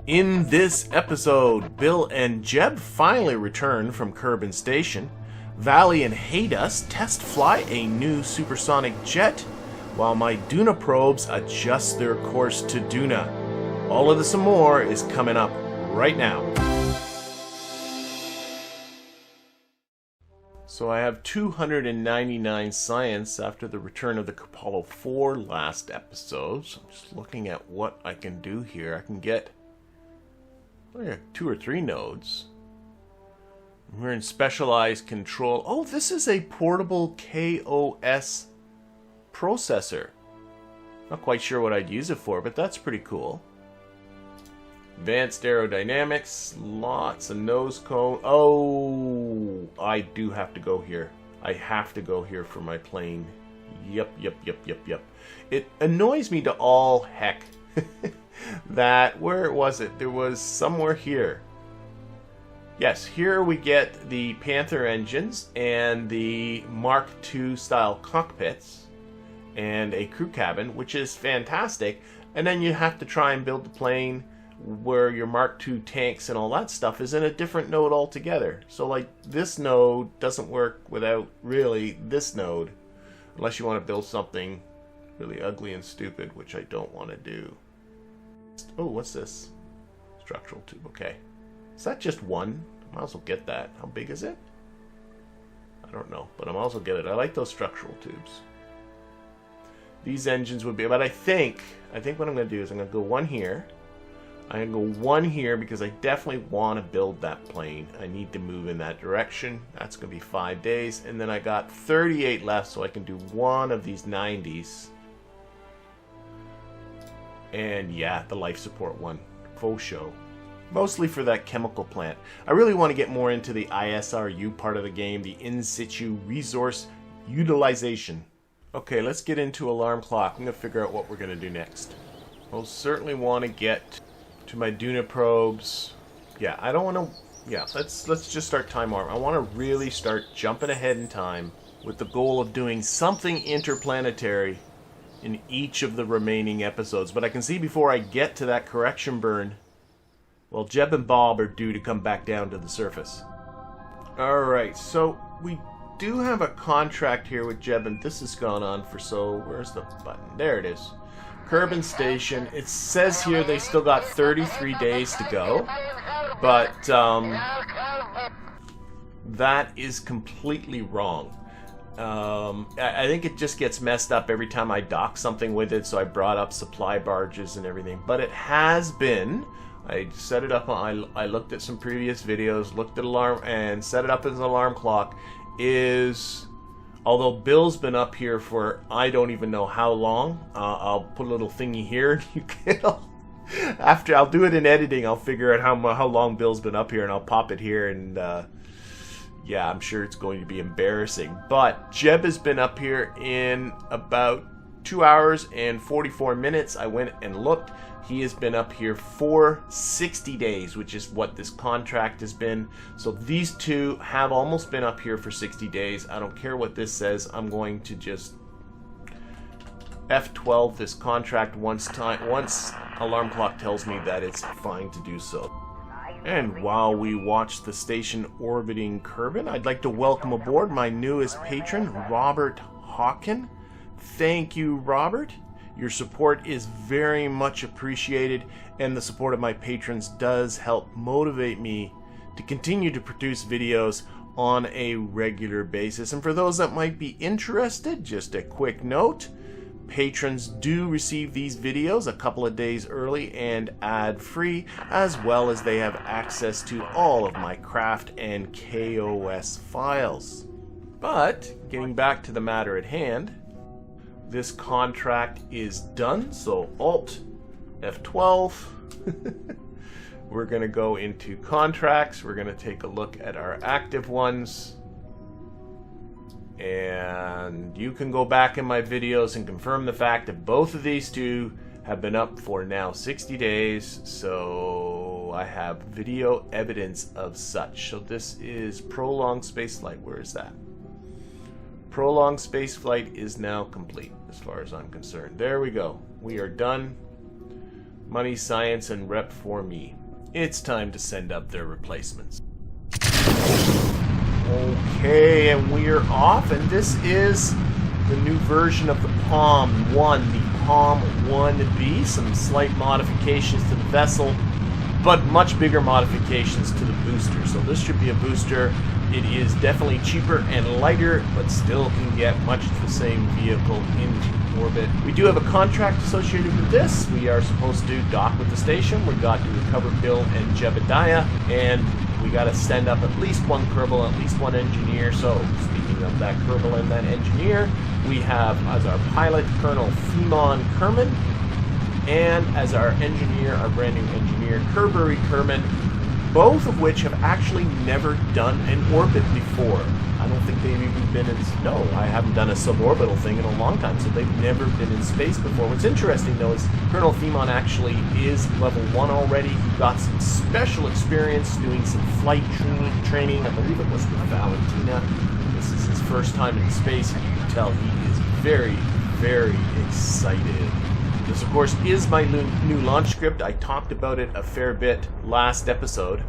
In this episode, Bill and Jeb finally return from Kerbin Station. Valley and Haidous test fly a new supersonic jet, while my Duna Probes adjust their course to Duna. All of this and more is coming up right now. So I have 299 science after the return of the Apollo 4 last episode. So I'm just looking at what I can do here. I can get 2 or 3 nodes. We're in specialized control. Oh, this is a portable KOS processor. Not quite sure what I'd use it for, but that's pretty cool. Advanced aerodynamics, lots of nose cone. Oh, I do have to go here. I have to go here for my plane. Yep. It annoys me to all heck that, where was it? There was somewhere here. Yes, here we get the Panther engines and the Mark II style cockpits and a crew cabin, which is fantastic. And then you have to try and build the plane where your Mark II tanks and all that stuff is in a different node altogether. So like this node doesn't work without really this node, unless you want to build something really ugly and stupid, which I don't want to do. Oh, what's this? Structural tube, okay. Is that just one? I might as well get that. How big is it? I don't know, but I might as well get it. I like those structural tubes. These engines would be, but I think what I'm going to do is I'm going to go one here. I'm going to go one here because I definitely want to build that plane. I need to move in that direction. That's going to be 5 days. And then I got 38 left, so I can do one of these 90s. And yeah, the life support one. Faux show. Mostly for that chemical plant. I really want to get more into the ISRU part of the game, the in-situ resource utilization. Okay, let's get into alarm clock. I'm going to figure out what we're going to do next. I'll certainly want to get to my Duna Probes. Yeah, I don't want to... Yeah, let's just start time warp. I want to really start jumping ahead in time with the goal of doing something interplanetary in each of the remaining episodes. But I can see before I get to that correction burn, well, Jeb and Bob are due to come back down to the surface. Alright, so we do have a contract here with Jeb, and this has gone on for so... Where's the button? There it is. Kerbin Station. It says here they still got 33 days to go, but that is completely wrong. I think it just gets messed up every time I dock something with it, so I brought up supply barges and everything. But it has been... I set it up, I looked at some previous videos, looked at alarm, and set it up as an alarm clock. Although Bill's been up here for I don't even know how long. I'll put a little thingy here, and you can. After I'll do it in editing, I'll figure out how long Bill's been up here, and I'll pop it here. And yeah, I'm sure it's going to be embarrassing. But Jeb has been up here in about 2 hours and 44 minutes. I went and looked. He has been up here for 60 days, which is what this contract has been. So these two have almost been up here for 60 days. I don't care what this says. I'm going to just F12 this contract once alarm clock tells me that it's fine to do so. And while we watch the station orbiting Kerbin, I'd like to welcome aboard my newest patron, Robert Hawken. Thank you, Robert. Your support is very much appreciated, and the support of my patrons does help motivate me to continue to produce videos on a regular basis. And for those that might be interested, just a quick note, patrons do receive these videos a couple of days early and ad-free, as well as they have access to all of my craft and KOS files. But, getting back to the matter at hand, this contract is done, so Alt F12. We're going to go into contracts. We're going to take a look at our active ones. And you can go back in my videos and confirm the fact that both of these two have been up for now 60 days. So I have video evidence of such. So this is prolonged spaceflight. Where is that? Prolonged spaceflight is now complete as far as I'm concerned. There we go. We are done. Money, science, and rep for me. It's time to send up their replacements. Okay, and we're off, and this is the new version of the Palm 1, the Palm 1B. Some slight modifications to the vessel, but much bigger modifications to the booster. So this should be a booster. It is definitely cheaper and lighter, but still can get much the same vehicle into orbit. We do have a contract associated with this. We are supposed to dock with the station. We've got to recover Bill and Jebediah, and we got to send up at least one Kerbal, at least one engineer. So, speaking of that Kerbal and that engineer, we have as our pilot Colonel Theomon Kerman, and as our engineer, our brand new engineer, Kerburry Kerman, both of which have actually never done an orbit before. I don't think they've even been in... No, I haven't done a suborbital thing in a long time, so they've never been in space before. What's interesting, though, is Colonel Theomon actually is level 1 already. He got some special experience doing some flight training. I believe it was with Valentina. This is his first time in space, and you can tell he is very, very excited. This, of course, is my new launch script. I talked about it a fair bit last episode.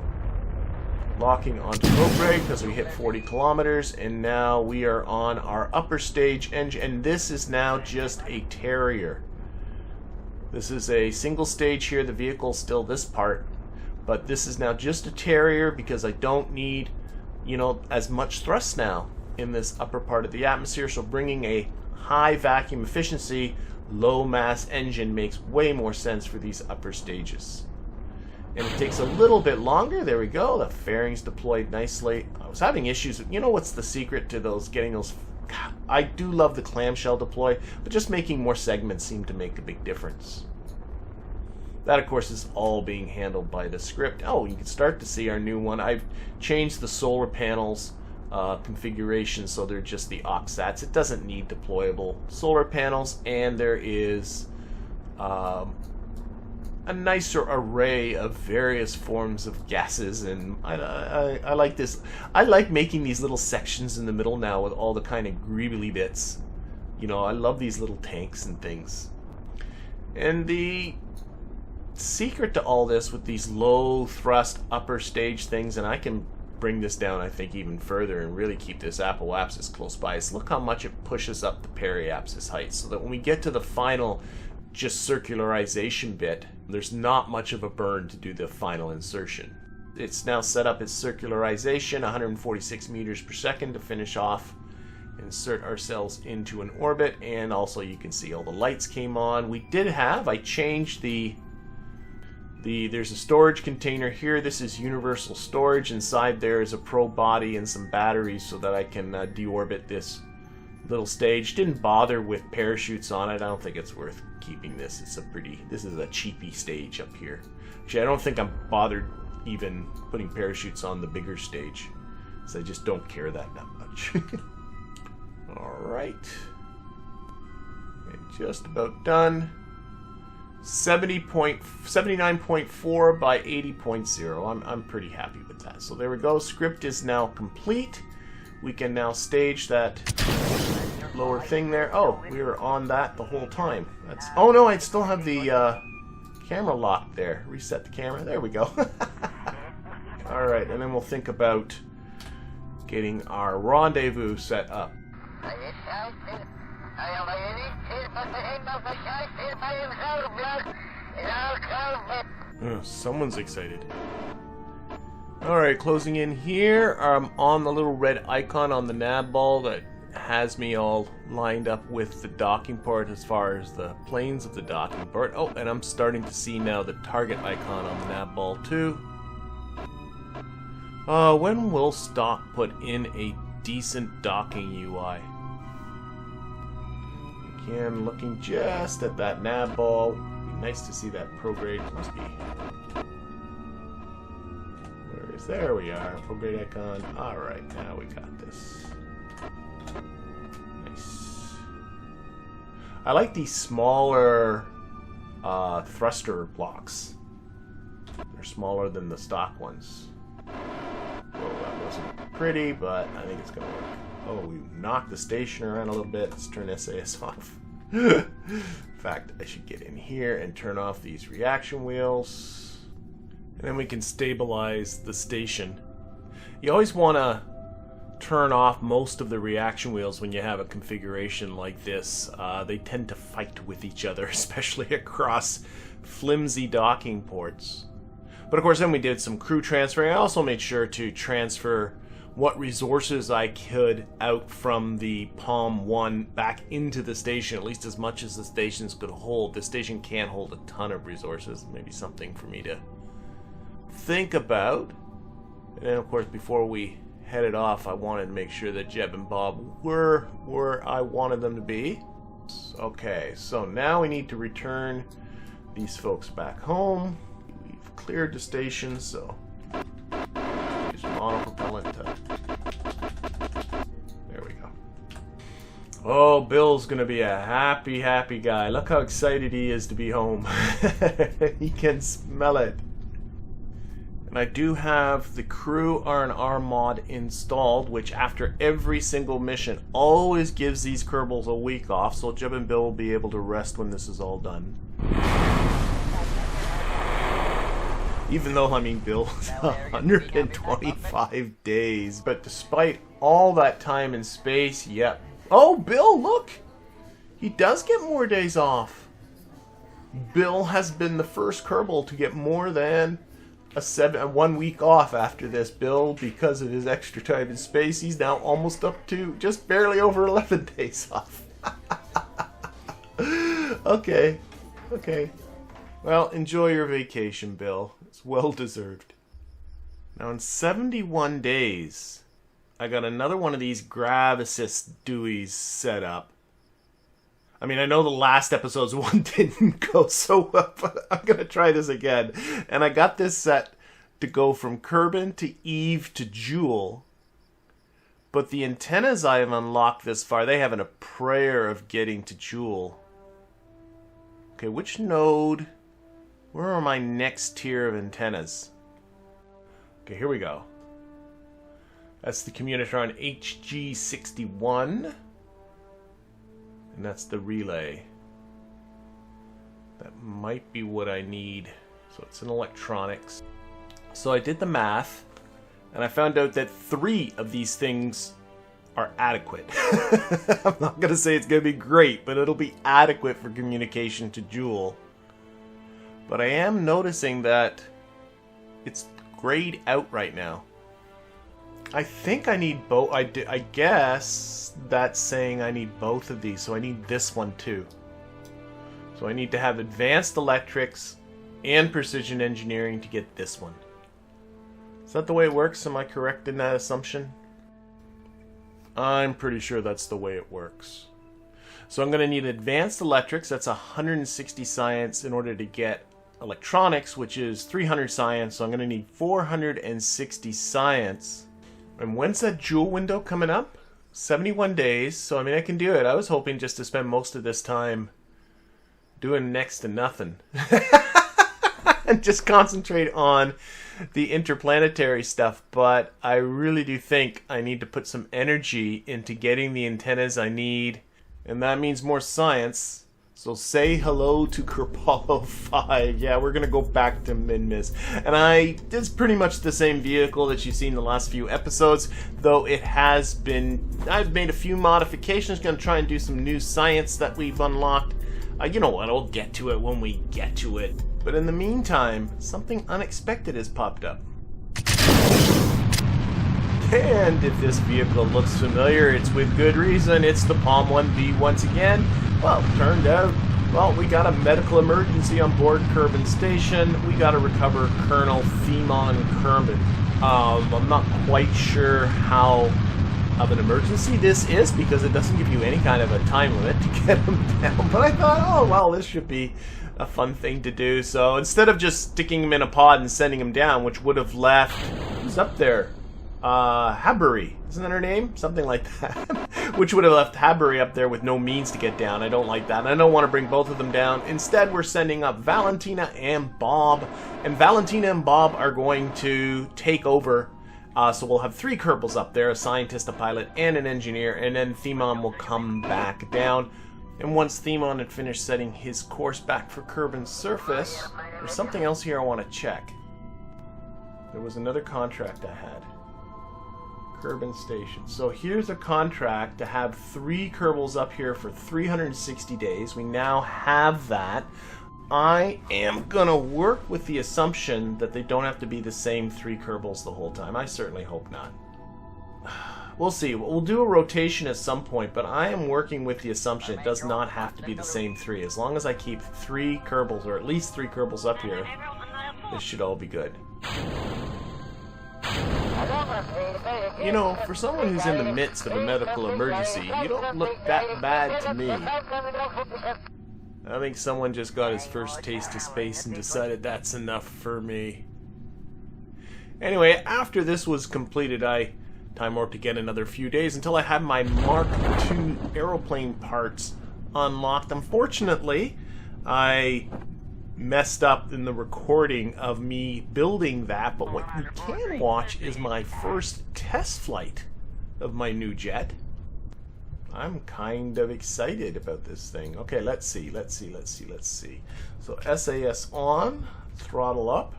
Locking onto rope brake because we hit 40 kilometers, and now we are on our upper stage engine, and this is now just a Terrier. This is a single stage here. The vehicle's still this part, but this is now just a Terrier because I don't need, you know, as much thrust now in this upper part of the atmosphere, so bringing a high vacuum efficiency low mass engine makes way more sense for these upper stages. And it takes a little bit longer. There we go. The fairing's deployed nicely. I was having issues with, you know what's the secret to those, getting those... I do love the clamshell deploy, but just making more segments seemed to make a big difference. That, of course, is all being handled by the script. Oh, you can start to see our new one. I've changed the solar panels configuration so they're just the OXATs. It doesn't need deployable solar panels, and there is a nicer array of various forms of gases, and I like this. I like making these little sections in the middle now with all the kind of greebly bits. You know, I love these little tanks and things. And the secret to all this with these low thrust upper stage things, and I can bring this down, I think, even further and really keep this apoapsis close by, is look how much it pushes up the periapsis height, so that when we get to the final just circularization bit, there's not much of a burn to do the final insertion. It's now set up as circularization, 146 meters per second to finish off, insert ourselves into an orbit, and also you can see all the lights came on. We did have, I changed there's a storage container here. This is universal storage. Inside there is a probe body and some batteries so that I can deorbit this little stage. Didn't bother with parachutes on it. I don't think it's worth keeping this. This is a cheapy stage up here. Actually, I don't think I'm bothered even putting parachutes on the bigger stage, because I just don't care that much. Alright. Just about done. 79.4 by 80.0. I'm pretty happy with that. So there we go. Script is now complete. We can now stage that lower thing there. Oh, we were on that the whole time. That's... Oh no, I still have the camera locked there. Reset the camera. There we go. Alright, and then we'll think about getting our rendezvous set up. Someone's excited. Alright, closing in here. On the little red icon on the nav ball that has me all lined up with the docking port as far as the planes of the docking port. Oh, and I'm starting to see now the target icon on the nav ball too. When will stock put in a decent docking UI? Again, looking just at that nav ball. Be nice to see that prograde. Must be. Where is? There we are. Prograde icon. All right, now we got this. Nice. I like these smaller thruster blocks. They're smaller than the stock ones. Well, that wasn't pretty, but I think it's gonna work. Oh, we knocked the station around a little bit. Let's turn SAS off. In fact, I should get in here and turn off these reaction wheels. And then we can stabilize the station. You always want to turn off most of the reaction wheels when you have a configuration like this. They tend to fight with each other, especially across flimsy docking ports. But of course, then we did some crew transferring. I also made sure to transfer what resources I could out from the Palm 1 back into the station, at least as much as the stations could hold. The station can't hold a ton of resources. Maybe something for me to think about. And then, of course, before we headed off, I wanted to make sure that Jeb and Bob were where I wanted them to be. Okay, so now we need to return these folks back home. We've cleared the station, so use monopropellant to... There we go. Oh, Bill's gonna be a happy, happy guy. Look how excited he is to be home. He can smell it. And I do have the Crew R&R mod installed, which after every single mission always gives these Kerbals a week off, so Jeb and Bill will be able to rest when this is all done. Even though, I mean, Bill's 125 days. But despite all that time and space, yep. Oh, Bill, look! He does get more days off. Bill has been the first Kerbal to get more than a 1 week off after this. Bill, because of his extra time and space, he's now almost up to just barely over 11 days off. Okay. Okay. Well, enjoy your vacation, Bill. It's well deserved. Now, in 71 days, I got another one of these grab assist Deweys set up. I mean, I know the last episode's one didn't go so well, but I'm going to try this again. And I got this set to go from Kerbin to Eve to Jewel. But the antennas I have unlocked this far, they have a prayer of getting to Jewel. Okay, which node? Where are my next tier of antennas? Okay, here we go. That's the Communitron HG61. And that's the relay. That might be what I need. So it's in electronics. So I did the math, and I found out that 3 of these things are adequate. I'm not going to say it's going to be great, but it'll be adequate for communication to Jewel. But I am noticing that it's grayed out right now. I think I need both. I guess that's saying I need both of these, so I need this one too. So I need to have advanced electrics and precision engineering to get this one. Is that the way it works? Am I correct in that assumption? I'm pretty sure that's the way it works. So I'm going to need advanced electrics. That's 160 science in order to get electronics, which is 300 science. So I'm going to need 460 science. And when's that Jewel window coming up? 71 days. So I mean, I can do it. I was hoping just to spend most of this time doing next to nothing. And just concentrate on the interplanetary stuff. But I really do think I need to put some energy into getting the antennas I need. And that means more science. So say hello to Kerbal 5. Yeah, we're going to go back to Minmus. And it's pretty much the same vehicle that you've seen in the last few episodes, though it has been... I've made a few modifications, going to try and do some new science that we've unlocked. You know what, I'll get to it when we get to it. But in the meantime, something unexpected has popped up. And if this vehicle looks familiar, it's with good reason. It's the Palm 1B once again. Well, turned out, we got a medical emergency on board Kerbin Station. We got to recover Colonel Theomon Kerbin. I'm not quite sure how of an emergency this is, because it doesn't give you any kind of a time limit to get him down. But I thought, oh, well, this should be a fun thing to do. So instead of just sticking him in a pod and sending him down, which would have left... Who's up there? Kerburry, isn't that her name? Something like that. Which would have left Kerburry up there with no means to get down. I don't like that. And I don't want to bring both of them down. Instead, we're sending up Valentina and Bob. And Valentina and Bob are going to take over. So we'll have 3 Kerbals up there, a scientist, a pilot, and an engineer. And then Theomon will come back down. And once Theomon had finished setting his course back for Kerbin's surface, there's something else here I want to check. There was another contract I had. Kerbin Station. So here's a contract to have 3 Kerbals up here for 360 days. We now have that. I am going to work with the assumption that they don't have to be the same 3 Kerbals the whole time. I certainly hope not. We'll see. We'll do a rotation at some point, but I am working with the assumption it does not have to be the same 3. As long as I keep 3 Kerbals, or at least 3 Kerbals up here, this should all be good. You know, for someone who's in the midst of a medical emergency, you don't look that bad to me. I think someone just got his first taste of space and decided that's enough for me. Anyway, after this was completed, time warped again another few days until I had my Mark II aeroplane parts unlocked. Unfortunately, I messed up in the recording of me building that, but what you can watch is my first test flight of my new jet. I'm kind of excited about this thing. Okay, let's see. So SAS on, throttle up,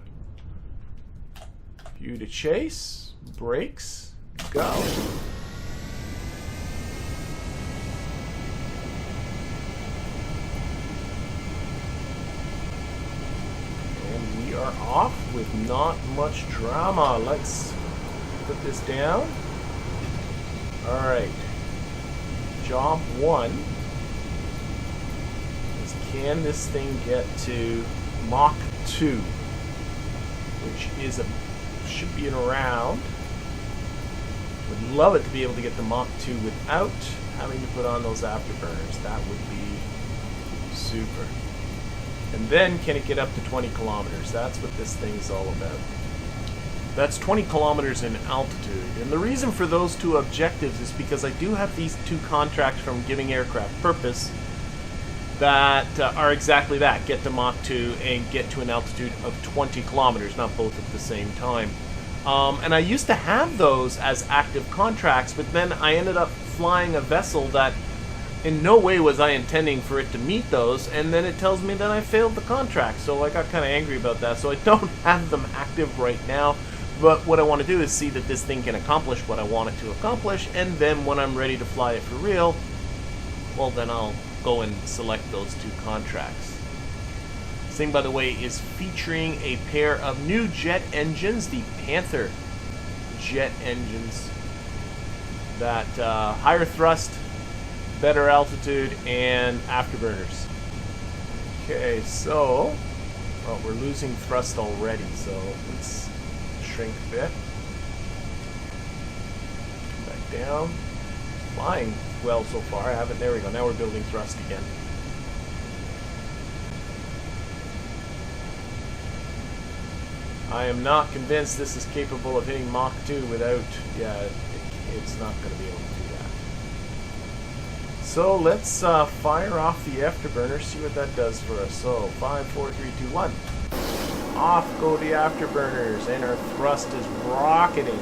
view to chase, brakes, go. And we are off with not much drama. Let's put this down. Alright. Job 1 is, can this thing get to Mach 2, which is should be around. Would love it to be able to get to Mach 2 without having to put on those afterburners. That would be super. And then can it get up to 20 kilometers? That's what this thing's all about. That's 20 kilometers in altitude. And the reason for those 2 objectives is because I do have these 2 contracts from Giving Aircraft Purpose that are exactly that. Get to Mach 2 and get to an altitude of 20 kilometers, not both at the same time. And I used to have those as active contracts, but then I ended up flying a vessel that in no way was I intending for it to meet those, and then it tells me that I failed the contract. So I got kind of angry about that. So I don't have them active right now. But what I want to do is see that this thing can accomplish what I want it to accomplish, and then when I'm ready to fly it for real, well, then I'll go and select those 2 contracts. This thing, by the way, is featuring a pair of new jet engines, the Panther jet engines, that higher thrust, better altitude, and afterburners. Okay, so, well, we're losing thrust already, so let's shrink a bit. Back down. Flying well so far. I haven't. There we go. Now we're building thrust again. I am not convinced this is capable of hitting Mach 2 without. Yeah, it's not going to be able to do that. So let's fire off the afterburner. See what that does for us. So 5, 4, 3, 2, 1. Off go the afterburners, and our thrust is rocketing.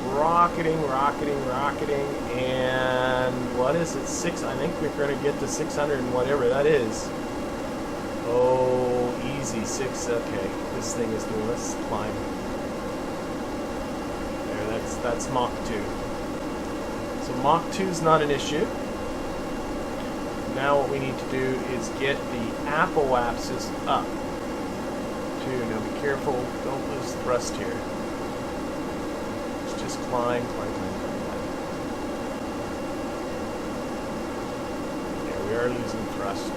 Rocketing, and what is it? I think we're going to get to 600 and whatever that is. Oh, easy, 6, okay. This thing is doing, let's climb. There, that's Mach 2. So Mach 2 is not an issue. Now what we need to do is get the apoapsis up. Now be careful, don't lose thrust here. Let's just climb. Yeah, we are losing thrust.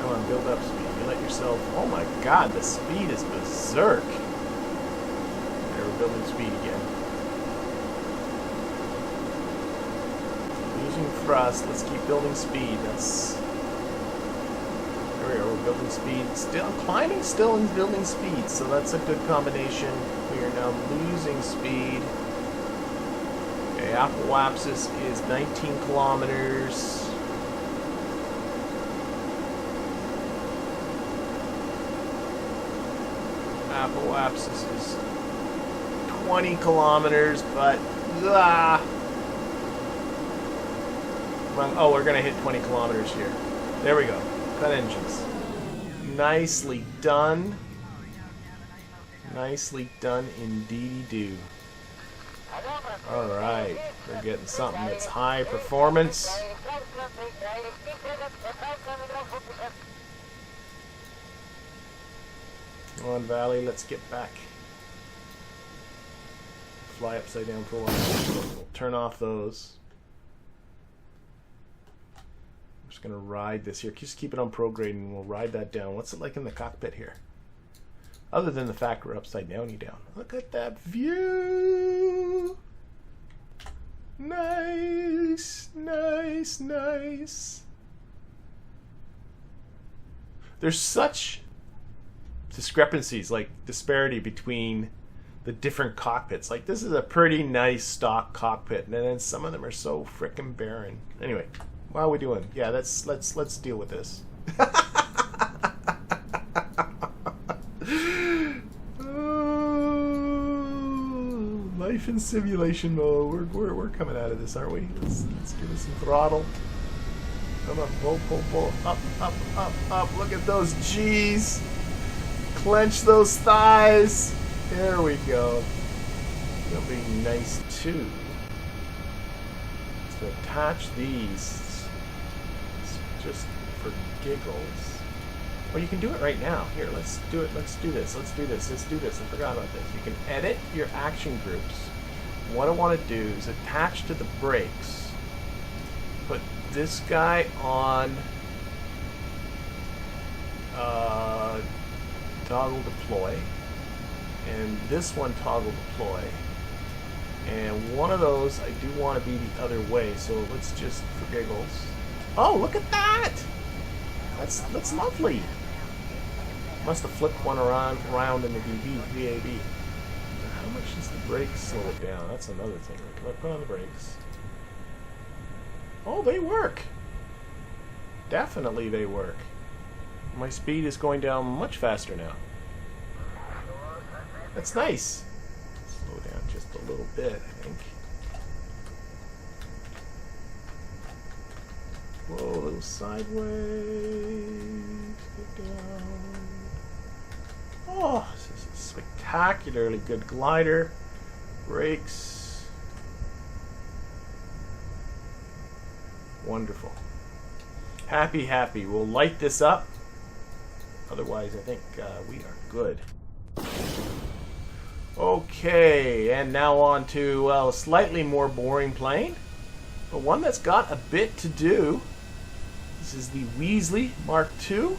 Come on, build up speed. You let yourself... Oh my god, the speed is berserk. There, we're building speed again. Losing thrust, let's keep building speed. That's... There we are, we're building speed. Still climbing, still and building speed. So that's a good combination. We are now losing speed. Okay, apoapsis is 19 kilometers. Apoapsis is 20 kilometers, but Oh, we're going to hit 20 kilometers here. There we go. Cut engines. Nicely done. Nicely done indeedy-do. Alright, we're getting something that's high performance. Come on, Valley, let's get back. Fly upside down for a while. We'll turn off those. I'm just going to ride this here. Just keep it on prograde and we'll ride that down. What's it like in the cockpit here? Other than the fact we're upside down, down. Look at that view. Nice, nice, nice. There's such discrepancies, like disparity between the different cockpits. Like this is a pretty nice stock cockpit, and then some of them are so frickin' barren. Anyway, what are we doing? Yeah, let's deal with this. Life in simulation mode. We're coming out of this, aren't we? Let's give it some throttle. Come on, pull, up, up, up, up. Look at those G's. Clench those thighs. There we go. That'll be nice too. To attach these just for giggles. Well, you can do it right now. Here, let's do it. Let's do this. Let's do this. Let's do this. I forgot about this. You can edit your action groups. What I want to do is attach to the brakes. Put this guy on toggle deploy, and this one toggle deploy, and one of those I do want to be the other way. So let's just, for giggles. Oh, look at that! That's lovely. Must have flipped one around in the VAB. How much does the brakes slow it down? That's another thing. Can I put on the brakes? Oh, they work. Definitely they work. My speed is going down much faster now. That's nice. Slow down just a little bit, I think. Whoa, a little sideways. Get down. Oh, this is a spectacularly good glider. Brakes. Wonderful. Happy, happy. We'll light this up. Otherwise, I think we are good. Okay, and now on to a slightly more boring plane, but one that's got a bit to do. This is the Weasley Mark II.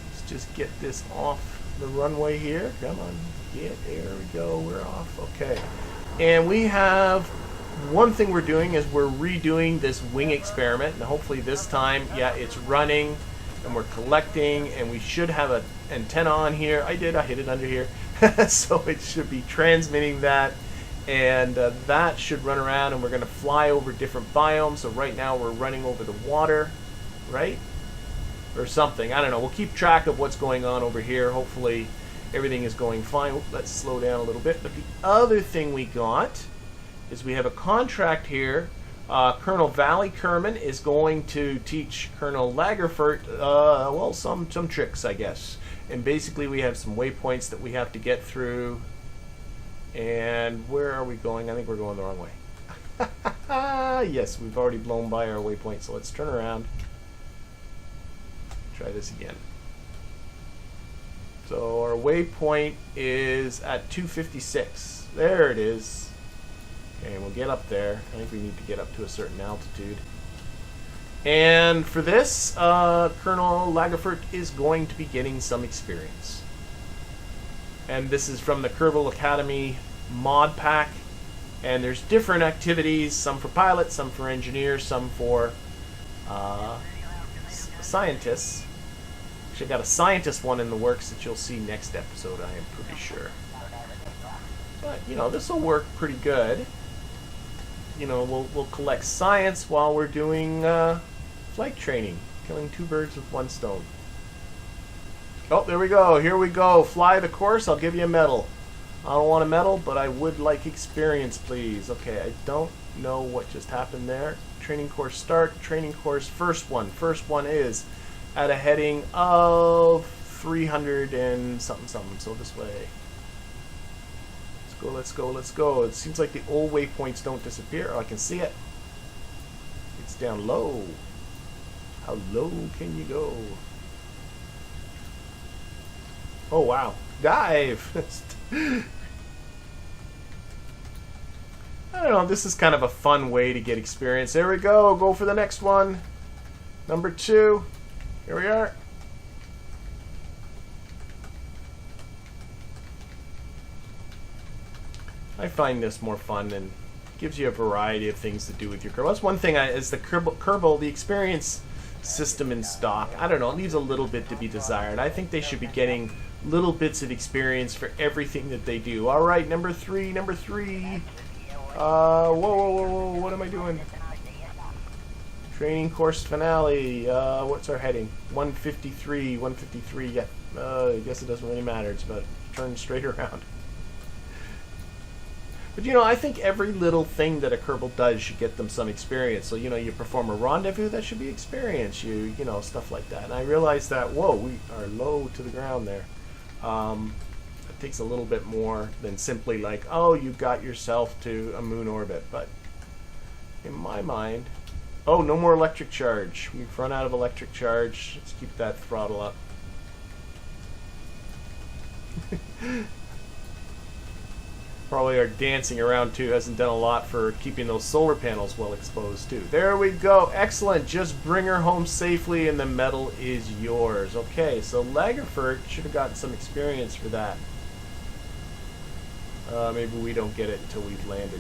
Let's just get this off the runway here. Come on, there we go. We're off. Okay, and we have one thing we're doing is we're redoing this wing experiment, and hopefully this time, yeah, it's running. And we're collecting, and we should have an antenna on here. I hit it under here. So it should be transmitting that, and that should run around, and we're going to fly over different biomes. So right now we're running over the water, right? Or something. I don't know. We'll keep track of what's going on over here. Hopefully everything is going fine. Oops, let's slow down a little bit. But the other thing we got is we have a contract here. Colonel Valley Kerman is going to teach Colonel Lagerfurt, well, some tricks, I guess. And basically we have some waypoints that we have to get through. And where are we going? I think we're going the wrong way. Yes, we've already blown by our waypoint, so let's turn around. Try this again. So our waypoint is at 256. There it is. Okay, we'll get up there. I think we need to get up to a certain altitude. And for this, Colonel Lagerfurt is going to be getting some experience. And this is from the Kerbal Academy mod pack. And there's different activities, some for pilots, some for engineers, some for scientists. Actually, I got a scientist one in the works that you'll see next episode, I am pretty sure. But, you know, this will work pretty good. You know, we'll collect science while we're doing flight training, killing two birds with one stone. Oh, there we go. Here we go. Fly the course. I'll give you a medal. I don't want a medal, but I would like experience, please. Okay, I don't know what just happened there. Training course start. Training course first one. First one is at a heading of 300 and something something. So this way. Let's go, let's go, let's go. It seems like the old waypoints don't disappear. Oh, I can see it. It's down low. How low can you go? Oh, wow. Dive! I don't know, this is kind of a fun way to get experience. There we go. Go for the next one. Number 2. Here we are. I find this more fun and gives you a variety of things to do with your Kerbal. That's one thing is the Kerbal, the experience system in stock. I don't know, it leaves a little bit to be desired. I think they should be getting little bits of experience for everything that they do. All right, number 3, number 3. Whoa, whoa, whoa, whoa, what am I doing? Training course finale. What's our heading? 153, 153, yeah. I guess it doesn't really matter. It's about turn straight around. But, you know, I think every little thing that a Kerbal does should get them some experience. So, you know, you perform a rendezvous, that should be experience. You know, stuff like that. And I realized that, whoa, we are low to the ground there. It takes a little bit more than simply like, oh, you got yourself to a moon orbit. But in my mind, oh, no more electric charge. We've run out of electric charge. Let's keep that throttle up. Probably our dancing around too hasn't done a lot for keeping those solar panels well exposed too. There we go. Excellent. Just bring her home safely and the medal is yours. Okay, so Lagerfurt should have gotten some experience for that. Maybe we don't get it until we've landed.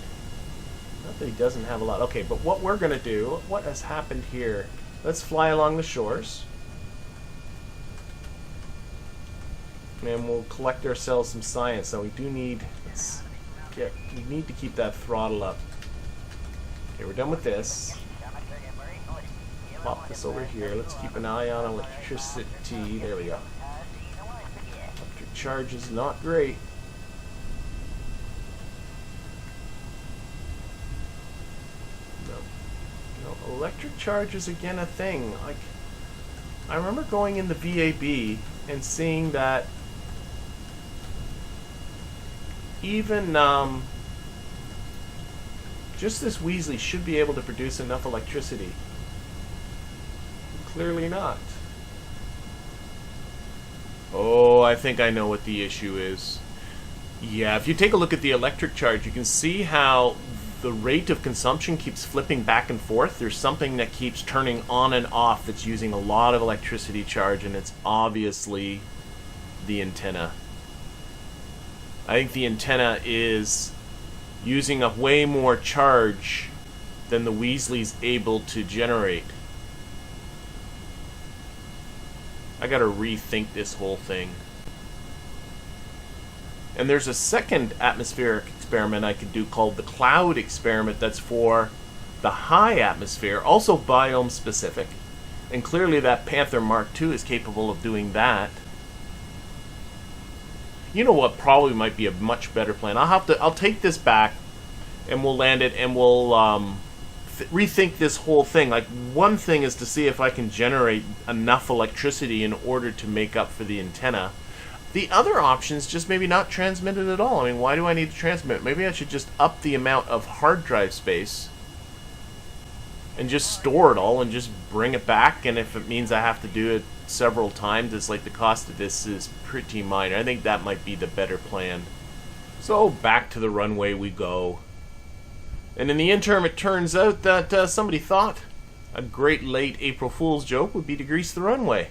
Not that he doesn't have a lot. Okay, but what we're going to do, what has happened here? Let's fly along the shores. And we'll collect ourselves some science. Now we do need... we need to keep that throttle up. Okay, we're done with this. Pop this over here. Let's keep an eye on electricity. There we go. Electric charge is not great. No, electric charge is again a thing. Like, I remember going in the VAB and seeing that even just this Weasley should be able to produce enough electricity. Clearly not. Oh, I think I know what the issue is. Yeah, if you take a look at the electric charge, you can see how the rate of consumption keeps flipping back and forth. There's something that keeps turning on and off that's using a lot of electricity charge, and it's obviously the antenna. I think the antenna is using up way more charge than the Weasley's able to generate. I gotta rethink this whole thing. And there's a second atmospheric experiment I could do called the cloud experiment that's for the high atmosphere, also biome specific. And clearly that Panther Mark II is capable of doing that. You know what probably might be a much better plan? I'll take this back and we'll land it and we'll rethink this whole thing. Like, one thing is to see if I can generate enough electricity in order to make up for the antenna. The other option is just maybe not transmit it at all. I mean, why do I need to transmit? Maybe I should just up the amount of hard drive space and just store it all and just bring it back. And if it means I have to do it several times, it's like the cost of this is pretty minor. I think that might be the better plan. So back to the runway we go. And in the interim, it turns out that somebody thought a great late April Fool's joke would be to grease the runway.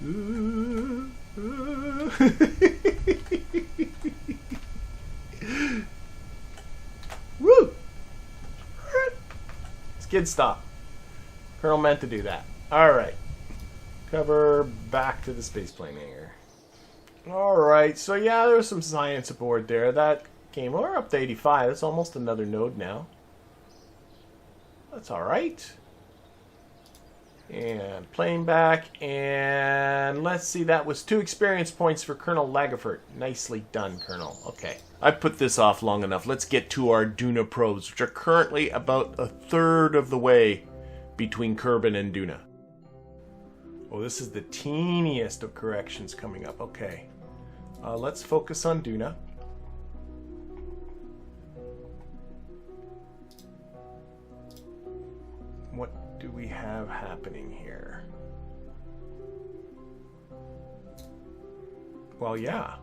Woo! Skid stop. Colonel meant to do that. Alright. Cover back to the spaceplane hangar. Alright, so yeah, there was some science aboard there. That came, we're up to 85. That's almost another node now. That's alright. And plane back, and let's see, that was 2 experience points for Colonel Lagerfurt. Nicely done, Colonel. Okay, I put this off long enough. Let's get to our Duna Probes, which are currently about 1/3 of the way between Kerbin and Duna. Oh, this is the teeniest of corrections coming up. Okay, let's focus on Duna. What do we have happening here? Well, yeah.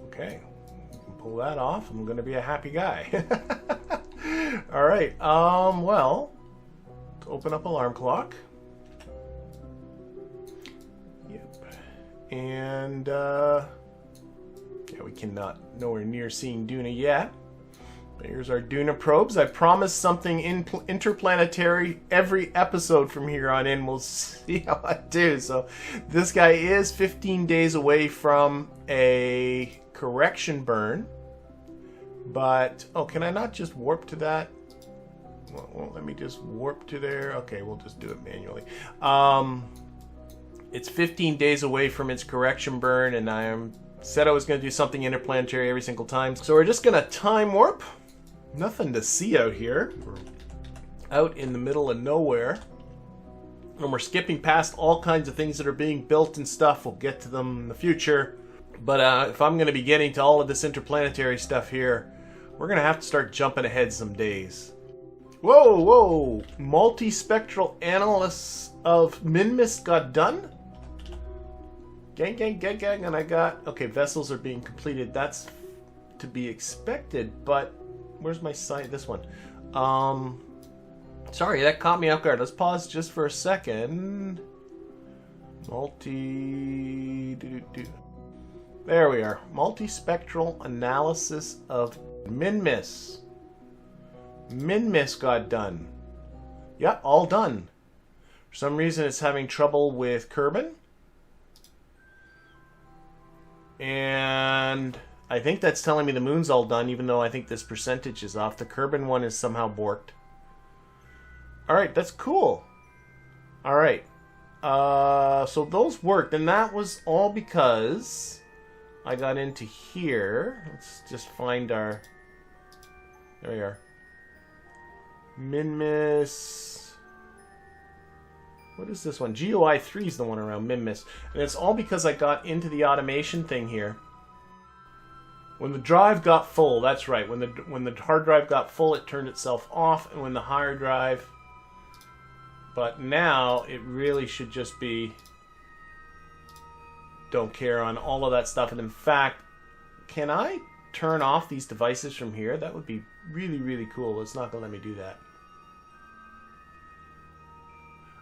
Okay, we can pull that off. I'm going to be a happy guy. All right. Well, let's open up alarm clock. Yep. And yeah, we cannot nowhere near seeing Duna yet. Here's our Duna Probes. I promised something interplanetary every episode from here on in. We'll see how I do. So this guy is 15 days away from a correction burn. But, oh, can I not just warp to that? Well, let me just warp to there. Okay, we'll just do it manually. It's 15 days away from its correction burn, and I said I was going to do something interplanetary every single time. So we're just going to time warp. Nothing to see out here. We're out in the middle of nowhere. And we're skipping past all kinds of things that are being built and stuff. We'll get to them in the future. But if I'm going to be getting to all of this interplanetary stuff here, we're going to have to start jumping ahead some days. Whoa, whoa! Multispectral analysis of Minmus got done? Gang, gang, gang, gang, and I got... Okay, vessels are being completed. That's to be expected, but... Where's my site? This one. Sorry, that caught me off guard. Let's pause just for a second. There we are. Multispectral analysis of Minmus. Minmus got done. Yeah, all done. For some reason it's having trouble with Kerbin. And I think that's telling me the moon's all done, even though I think this percentage is off. The Kerbin one is somehow borked. Alright, that's cool. Alright. So those worked, and that was all because I got into here. Let's just find our... There we are. Minmus... What is this one? GOI 3 is the one around Minmus. And it's all because I got into the automation thing here. When the drive got full, that's right. When the hard drive got full, it turned itself off, and when the hard drive... But now, it really should just be... Don't care on all of that stuff. And in fact, can I turn off these devices from here? That would be really, really cool. It's not going to let me do that.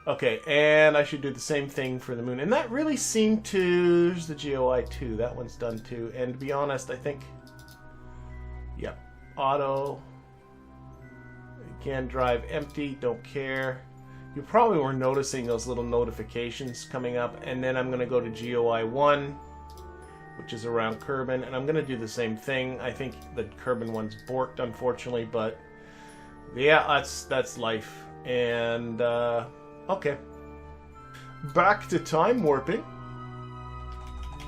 Okay, and I should do the same thing for the moon. And that really seemed to... There's the GOI 2. That one's done too. And to be honest, I think... Yeah. Auto. Again, drive empty. Don't care. You probably were noticing those little notifications coming up. And then I'm going to go to GOI 1, which is around Kerbin. And I'm going to do the same thing. I think the Kerbin one's borked, unfortunately. But yeah, that's life. And... Okay. Back to time warping.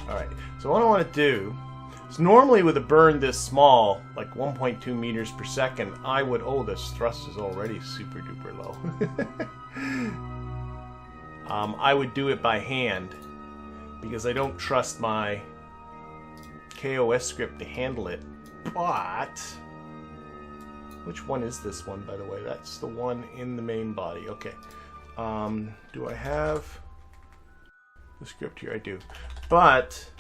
Alright, so what I want to do is normally with a burn this small, like 1.2 meters per second, I would... Oh, this thrust is already super duper low. I would do it by hand because I don't trust my KOS script to handle it. But... Which one is this one, by the way? That's the one in the main body. Okay. Do I have the script here? I do. But,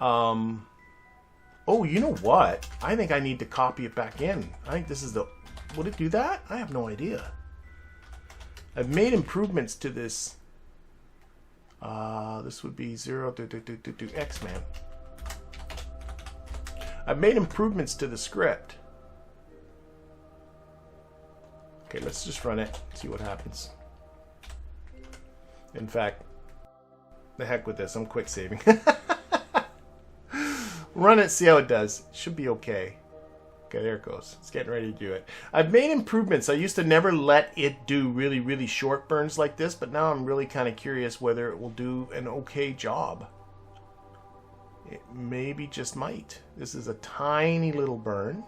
oh, you know what? I think I need to copy it back in. I think this is the... Would it do that? I have no idea. I've made improvements to this. This would be 0 X-Man. I've made improvements to the script. Okay, let's just run it, see what happens. In fact, the heck with this, I'm quick saving. Run it, see how it does. Should be okay. Okay, there it goes. It's getting ready to do it. I've made improvements. I used to never let it do really, really short burns like this, but now I'm really kind of curious whether it will do an okay job. It maybe just might. This is a tiny little burn.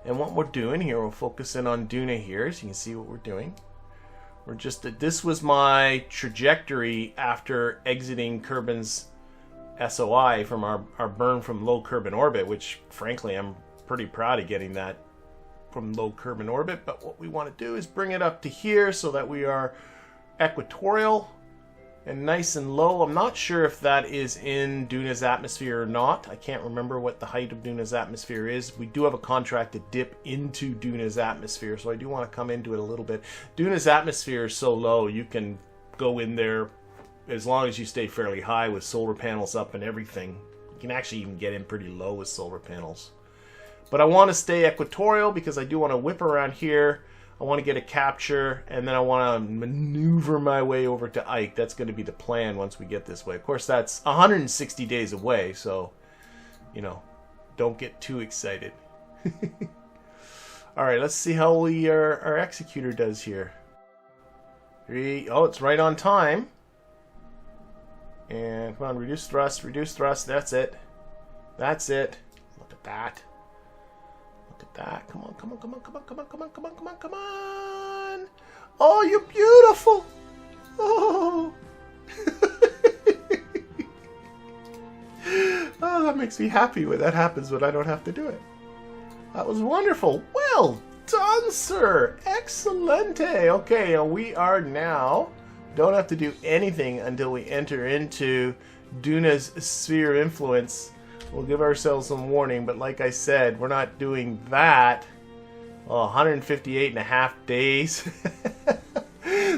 And what we're doing here, we'll focus in on Duna here so you can see what we're doing. We're just, this was my trajectory after exiting Kerbin's SOI from our burn from low Kerbin orbit, which frankly I'm pretty proud of getting that from low Kerbin orbit. But what we want to do is bring it up to here so that we are equatorial and nice and low. I'm not sure if that is in Duna's atmosphere or not. I can't remember what the height of Duna's atmosphere is. We do have a contract to dip into Duna's atmosphere, so I do want to come into it a little bit. Duna's atmosphere is so low, you can go in there as long as you stay fairly high with solar panels up and everything. You can actually even get in pretty low with solar panels. But I want to stay equatorial because I do want to whip around here. I want to get a capture, and then I want to maneuver my way over to Ike. That's going to be the plan once we get this way. Of course, that's 160 days away, so, you know, don't get too excited. All right, let's see how our executor does here. Oh, it's right on time. And come on, reduce thrust, that's it. That's it. Look at that. Look at that. Come on, come on, come on, come on, come on, come on, come on, come on, come on. Oh, you're beautiful. Oh. Oh, that makes me happy when that happens when I don't have to do it. That was wonderful. Well done, sir. Excelente. Okay, we are now... don't have to do anything until we enter into Duna's sphere of influence. We'll give ourselves some warning, but like I said, we're not doing that. Oh, 158 and a half days.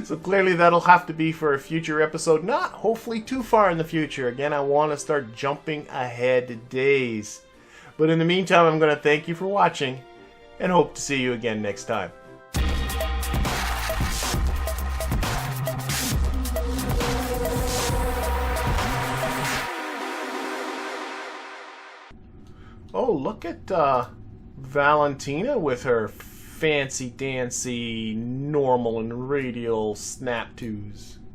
So clearly that'll have to be for a future episode, not hopefully too far in the future. Again, I want to start jumping ahead days. But in the meantime, I'm going to thank you for watching and hope to see you again next time. Oh, look at Valentina with her fancy-dancy normal and radial snap twos.